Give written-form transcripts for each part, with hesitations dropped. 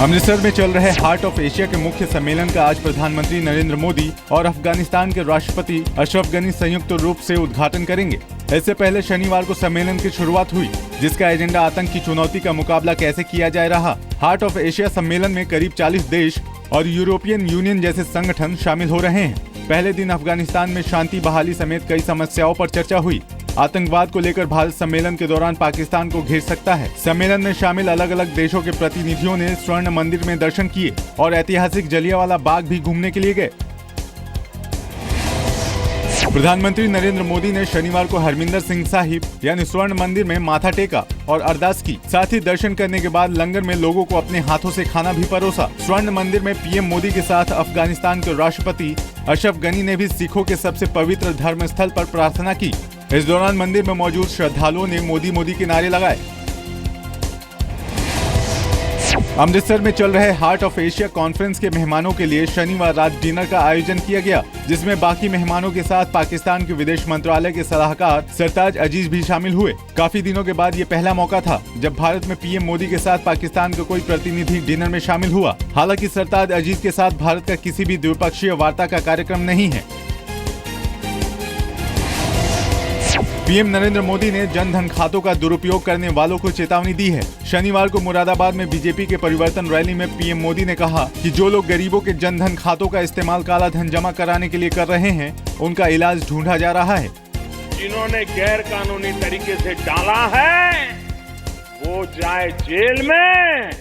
अमृतसर में चल रहे हार्ट ऑफ एशिया के मुख्य सम्मेलन का आज प्रधानमंत्री नरेंद्र मोदी और अफगानिस्तान के राष्ट्रपति अशरफ गनी संयुक्त रूप से उद्घाटन करेंगे। इससे पहले शनिवार को सम्मेलन की शुरुआत हुई, जिसका एजेंडा आतंक की चुनौती का मुकाबला कैसे किया जाए रहा। हार्ट ऑफ एशिया सम्मेलन में करीब 40 देश और यूरोपियन यूनियन जैसे संगठन शामिल हो रहे हैं। पहले दिन अफगानिस्तान में शांति बहाली समेत कई समस्याओं पर चर्चा हुई। आतंकवाद को लेकर भारत सम्मेलन के दौरान पाकिस्तान को घेर सकता है। सम्मेलन में शामिल अलग अलग देशों के प्रतिनिधियों ने स्वर्ण मंदिर में दर्शन किए और ऐतिहासिक जलियांवाला बाग भी घूमने के लिए गए। प्रधानमंत्री नरेंद्र मोदी ने शनिवार को हरमिंदर सिंह साहिब यानी स्वर्ण मंदिर में माथा टेका और अरदास की। साथ ही दर्शन करने के बाद लंगर में लोगों को अपने हाथों से खाना भी परोसा। स्वर्ण मंदिर में पीएम मोदी के साथ अफगानिस्तान के राष्ट्रपति अशरफ गनी ने भी सिखों के सबसे पवित्र धर्म स्थल पर प्रार्थना की। इस दौरान मंदिर में मौजूद श्रद्धालुओं ने मोदी मोदी के नारे लगाए। अमृतसर में चल रहे हार्ट ऑफ एशिया कॉन्फ्रेंस के मेहमानों के लिए शनिवार रात डिनर का आयोजन किया गया, जिसमें बाकी मेहमानों के साथ पाकिस्तान के विदेश मंत्रालय के सलाहकार सरताज अजीज भी शामिल हुए। काफी दिनों के बाद ये पहला मौका था जब भारत में पीएम मोदी के साथ पाकिस्तान का कोई प्रतिनिधि डिनर में शामिल हुआ। हालांकि सरताज अजीज के साथ भारत का किसी भी द्विपक्षीय वार्ता का कार्यक्रम नहीं है। पीएम नरेंद्र मोदी ने जन धन खातों का दुरुपयोग करने वालों को चेतावनी दी है। शनिवार को मुरादाबाद में बीजेपी के परिवर्तन रैली में पीएम मोदी ने कहा कि जो लोग गरीबों के जन धन खातों का इस्तेमाल काला धन जमा कराने के लिए कर रहे हैं, उनका इलाज ढूंढा जा रहा है। जिन्होंने गैर कानूनी तरीके से डाला है, वो जाए जेल में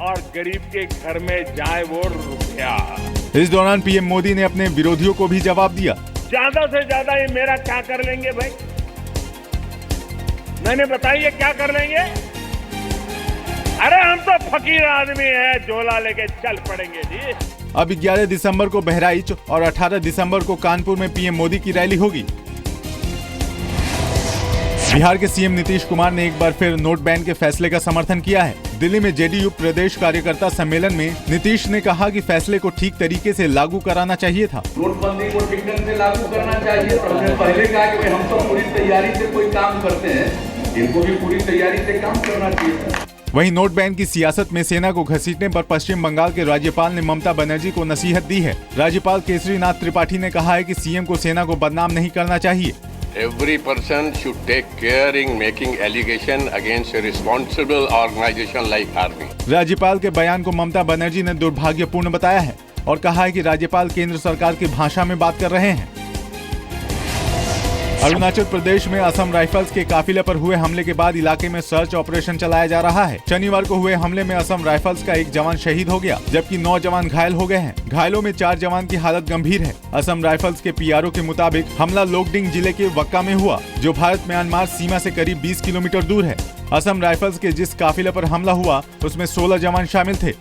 और गरीब के घर में जाए वो रुपया। इस दौरान पीएम मोदी ने अपने विरोधियों को भी जवाब दिया। ज्यादा से ज्यादा ये मेरा क्या कर लेंगे भाई? मैंने बताइए क्या कर लेंगे? अरे हम तो फकीर आदमी हैं, झोला लेके चल पड़ेंगे जी। अब 11 दिसंबर को बहराइच और 18 दिसंबर को कानपुर में पीएम मोदी की रैली होगी। बिहार के सीएम नीतीश कुमार ने एक बार फिर नोट बैन के फैसले का समर्थन किया है। दिल्ली में जेडीयू प्रदेश कार्यकर्ता सम्मेलन में नीतीश ने कहा कि फैसले को ठीक तरीके से लागू कराना चाहिए था। नोटबंदी को ठीक ढंग से लागू करना चाहिए। तो हमने पहले कहा कि हम तो पूरी तैयारी से कोई काम करते हैं, इनको भी पूरी तैयारी से काम करना चाहिए। वहीं नोट बैन की सियासत में सेना को घसीटने पर पश्चिम बंगाल के राज्यपाल ने ममता बनर्जी को नसीहत दी है। राज्यपाल केसरीनाथ त्रिपाठी ने कहा है कि सीएम को सेना को बदनाम नहीं करना चाहिए। Every person should take care in making allegation against a responsible organization like army. राज्यपाल के बयान को ममता बनर्जी ने दुर्भाग्यपूर्ण बताया है और कहा है कि राज्यपाल केंद्र सरकार की भाषा में बात कर रहे हैं। अरुणाचल प्रदेश में असम राइफल्स के काफिले पर हुए हमले के बाद इलाके में सर्च ऑपरेशन चलाया जा रहा है। शनिवार को हुए हमले में असम राइफल्स का एक जवान शहीद हो गया, जबकि 9 जवान घायल हो गए हैं। घायलों में 4 जवान की हालत गंभीर है। असम राइफल्स के पीआरओ के मुताबिक हमला लोकडिंग जिले के वक्का में हुआ, जो भारत म्यांमार सीमा से करीब 20 किलोमीटर दूर है। असम राइफल्स के जिस काफिले पर हमला हुआ, उसमें 16 जवान शामिल थे।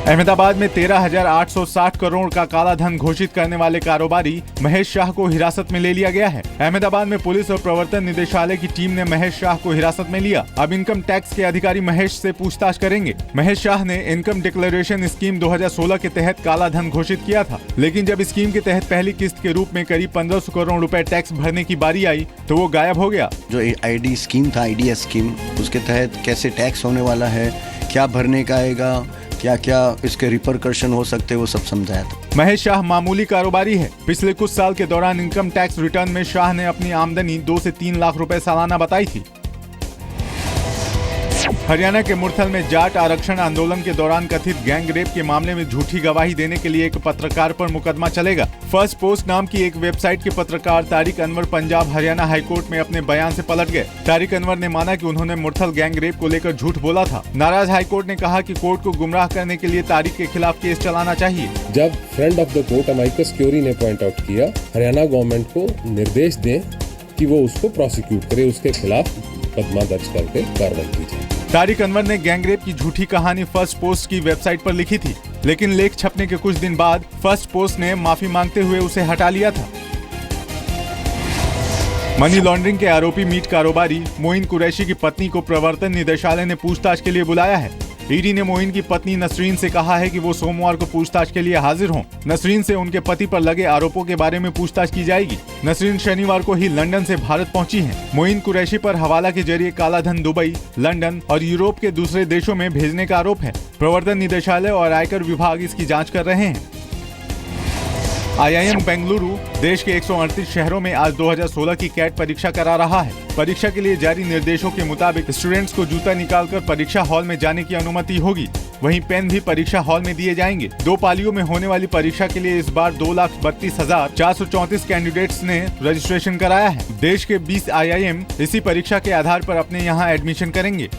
अहमदाबाद में 13,860 करोड़ का काला धन घोषित करने वाले कारोबारी महेश शाह को हिरासत में ले लिया गया है। अहमदाबाद में पुलिस और प्रवर्तन निदेशालय की टीम ने महेश शाह को हिरासत में लिया। अब इनकम टैक्स के अधिकारी महेश से पूछताछ करेंगे। महेश शाह ने इनकम डिक्लेरेशन स्कीम 2016 के तहत काला धन घोषित किया था, लेकिन जब स्कीम के तहत पहली किस्त के रूप में करीब 1500 करोड़ रुपए टैक्स भरने की बारी आई तो वो गायब हो गया। जो आईडी स्कीम था, आईडीएस स्कीम, उसके तहत कैसे टैक्स होने वाला है, क्या भरने का आएगा, क्या क्या इसके रिपरकशन हो सकते हैं, वो सब समझाया था। महेश शाह मामूली कारोबारी है। पिछले कुछ साल के दौरान इनकम टैक्स रिटर्न में शाह ने अपनी आमदनी 2 से 3 लाख रुपए सालाना बताई थी। हरियाणा के मुरथल में जाट आरक्षण आंदोलन के दौरान कथित गैंग रेप के मामले में झूठी गवाही देने के लिए एक पत्रकार पर मुकदमा चलेगा। फर्स्ट पोस्ट नाम की एक वेबसाइट के पत्रकार तारिक अनवर पंजाब हरियाणा हाईकोर्ट में अपने बयान से पलट गए। तारिक अनवर ने माना कि उन्होंने मुरथल गैंग रेप को लेकर झूठ बोला था। नाराज हाईकोर्ट ने कहा कि कोर्ट को गुमराह करने के लिए तारिक के खिलाफ केस चलाना चाहिए। जब friend of the court amicus curiae ने पॉइंट आउट किया, हरियाणा गवर्नमेंट को निर्देश दें कि वो उसको प्रोसिक्यूट करे, उसके खिलाफ मुकदमा दर्ज करके कार्रवाई की जाए। तारिक अनवर ने गैंगरेप की झूठी कहानी फर्स्ट पोस्ट की वेबसाइट पर लिखी थी, लेकिन लेख छपने के कुछ दिन बाद फर्स्ट पोस्ट ने माफी मांगते हुए उसे हटा लिया था। मनी लॉन्ड्रिंग के आरोपी मीट कारोबारी मोइन कुरैशी की पत्नी को प्रवर्तन निदेशालय ने पूछताछ के लिए बुलाया है। ईडी ने मोइन की पत्नी नसरीन से कहा है कि वो सोमवार को पूछताछ के लिए हाजिर हों। नसरीन से उनके पति पर लगे आरोपों के बारे में पूछताछ की जाएगी। नसरीन शनिवार को ही लंदन से भारत पहुंची हैं। मोइन कुरैशी पर हवाला के जरिए कालाधन दुबई, लंदन और यूरोप के दूसरे देशों में भेजने का आरोप है। प्रवर्तन निदेशालय और आयकर विभाग इसकी जांच कर रहे हैं। IIM बेंगलुरु देश के 138 शहरों में आज 2016 की कैट परीक्षा करा रहा है। परीक्षा के लिए जारी निर्देशों के मुताबिक स्टूडेंट्स को जूता निकालकर परीक्षा हॉल में जाने की अनुमति होगी। वहीं पेन भी परीक्षा हॉल में दिए जाएंगे। 2 पालियों में होने वाली परीक्षा के लिए इस बार 2,32,434 कैंडिडेट्स ने रजिस्ट्रेशन कराया है। देश के 20 IIM इसी परीक्षा के आधार पर अपने यहाँ एडमिशन करेंगे।